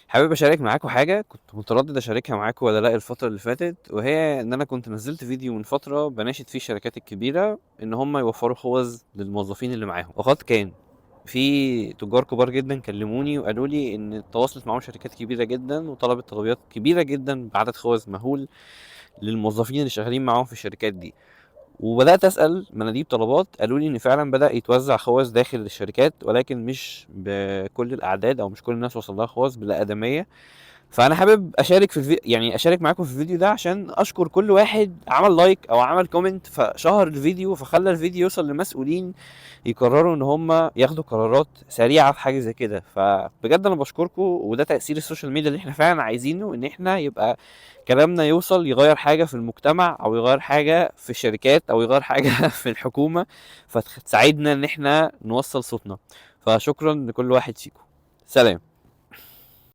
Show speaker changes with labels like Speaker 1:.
Speaker 1: حابب اشارك معاكم حاجه كنت متردد اشاركها معاكم ولا لا الفتره اللي فاتت، وهي ان انا كنت نزلت فيديو من فتره بناشد فيه الشركات الكبيره ان هم يوفروا خوذ للموظفين اللي معاهم. وقد كان في تجار كبار جدا كلموني وقالوا لي ان تواصلت معاهم شركات كبيره جدا وطلبت طلبيات كبيره جدا بعدد خوذ مهول للموظفين اللي شغالين معاهم في الشركات دي. وبدات اسال مناديب طلبات، قالوا لي ان فعلا بدا يتوزع خوذ داخل الشركات، ولكن مش بكل الاعداد او مش كل الناس وصل لها خوذ، بالادميه. فانا حابب اشارك في يعني اشارك معاكم في الفيديو ده عشان اشكر كل واحد عمل لايك او عمل كومنت فشهر الفيديو فخلى الفيديو يوصل لمسؤولين يقرروا ان هم ياخدوا قرارات سريعه في حاجه زي كده. فبجد انا بشكركم، وده تاثير السوشيال ميديا اللي احنا فعلا عايزينه، ان احنا يبقى كلامنا يوصل يغير حاجه في المجتمع او يغير حاجه في الشركات او يغير حاجه في الحكومه، فتساعدنا ان احنا نوصل صوتنا. فشكرا لكل واحد فيكم. سلام.